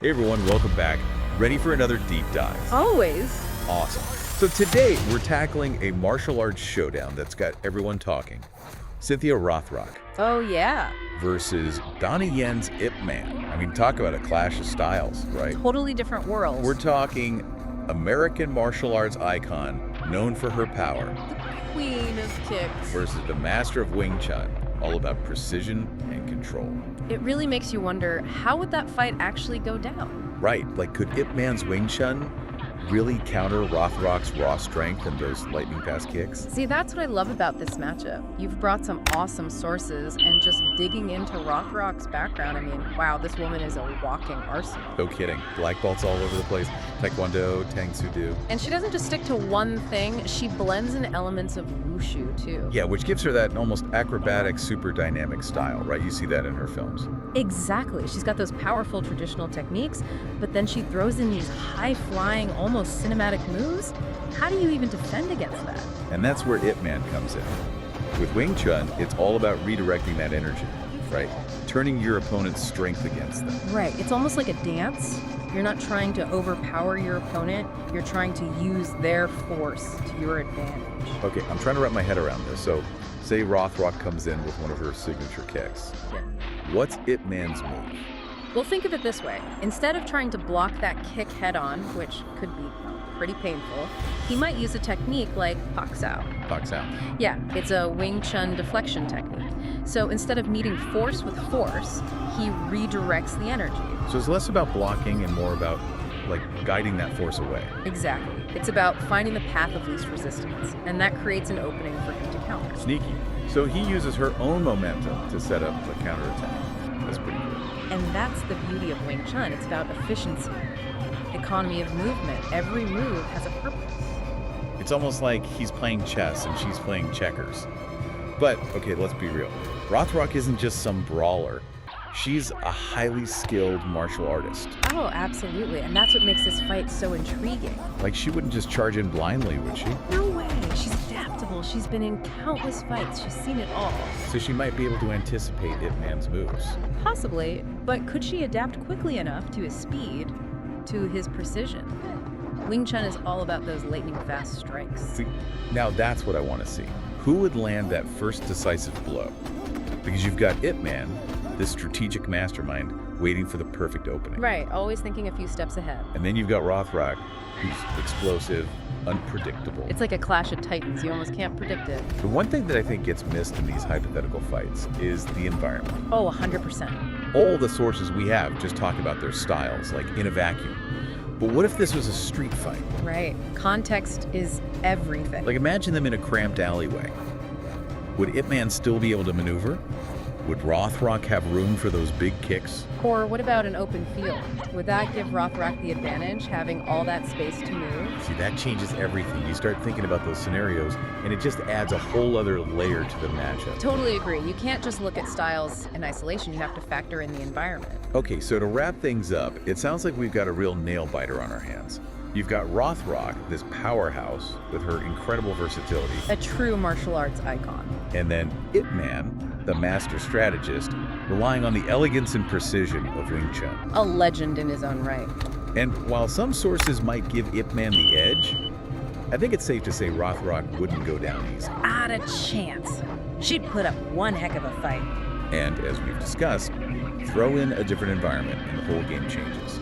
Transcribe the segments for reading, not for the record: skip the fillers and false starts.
Hey everyone, welcome back. Ready for another deep dive? Always. Awesome. So today we're tackling a martial arts showdown that's got everyone talking. Cynthia Rothrock Oh, yeah. versus Donnie Yen's Ip Man. I mean, talk about a clash of styles, right? Totally different worlds. We're talking American martial arts icon known for her power Queen of kicks. versus the master of Wing Chun, all about precision and control. It really makes you wonder, how would that fight actually go down? Right, like could Ip Man's Wing Chun really counter Rothrock's raw strength and those lightning fast kicks? See, that's what I love about this matchup. You've brought some awesome sources, and just digging into Rothrock's background, I mean, wow, this woman is a walking arsenal. No kidding. Black belts all over the place. Taekwondo, Tang. And she doesn't just stick to one thing, she blends in elements of wushu, too. Yeah, which gives her that almost acrobatic, super dynamic style, right? You see that in her films. Exactly. She's got those powerful traditional techniques, but then she throws in these high-flying, almost cinematic moves. How do you even defend against that? And that's where Ip Man comes in. With Wing Chun, it's all about redirecting that energy, right? Turning your opponent's strength against them. Right. It's almost like a dance. You're not trying to overpower your opponent. You're trying to use their force to your advantage. Okay, I'm trying to wrap my head around this. So, say Rothrock comes in with one of her signature kicks. Yeah. What's Ip Man's move? Well, think of it this way. Instead of trying to block that kick head on, which could be pretty painful, he might use a technique like Pak Sao. Pak Sao. Yeah, it's a Wing Chun deflection technique. So instead of meeting force with force, he redirects the energy. So it's less about blocking and more about, like, guiding that force away. Exactly. It's about finding the path of least resistance, and that creates an opening for him to counter. Sneaky. So he uses her own momentum to set up the counterattack. That's pretty good. And that's the beauty of Wing Chun. It's about efficiency, economy of movement. Every move has a purpose. It's almost like he's playing chess and she's playing checkers. But, okay, let's be real. Rothrock isn't just some brawler. She's a highly skilled martial artist. Oh, absolutely. And that's what makes this fight so intriguing. Like, she wouldn't just charge in blindly, would she? No way. She's adaptable. She's been in countless fights. She's seen it all. So she might be able to anticipate Ip Man's moves. Possibly, but could she adapt quickly enough to his speed, to his precision? Wing Chun is all about those lightning-fast strikes. See, now that's what I want to see. Who would land that first decisive blow? Because you've got Ip Man, this strategic mastermind, waiting for the perfect opening. Right, always thinking a few steps ahead. And then you've got Rothrock, who's explosive, unpredictable. It's like a clash of titans. You almost can't predict it. The one thing that I think gets missed in these hypothetical fights is the environment. Oh, 100%. All the sources we have just talk about their styles, like in a vacuum. But what if this was a street fight? Right. Context is everything. Like, imagine them in a cramped alleyway. Would Ip Man still be able to maneuver? Would Rothrock have room for those big kicks? Or what about an open field? Would that give Rothrock the advantage, having all that space to move? See, that changes everything. You start thinking about those scenarios, and it just adds a whole other layer to the matchup. Totally agree. You can't just look at styles in isolation. You have to factor in the environment. Okay, so to wrap things up, it sounds like we've got a real nail-biter on our hands. You've got Rothrock, this powerhouse with her incredible versatility. A true martial arts icon. And then Ip Man, the master strategist, relying on the elegance and precision of Wing Chun. A legend in his own right. And while some sources might give Ip Man the edge, I think it's safe to say Rothrock wouldn't go down easy. Not a chance. She'd put up one heck of a fight. And as we've discussed, throw in a different environment and the whole game changes.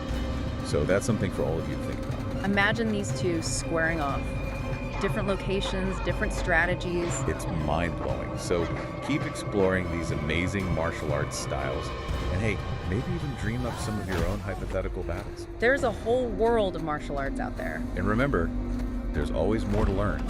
So that's something for all of you to think about. Imagine these two squaring off. Different locations, different strategies. It's mind-blowing. So keep exploring these amazing martial arts styles. And hey, maybe even dream up some of your own hypothetical battles. There's a whole world of martial arts out there. And remember, there's always more to learn.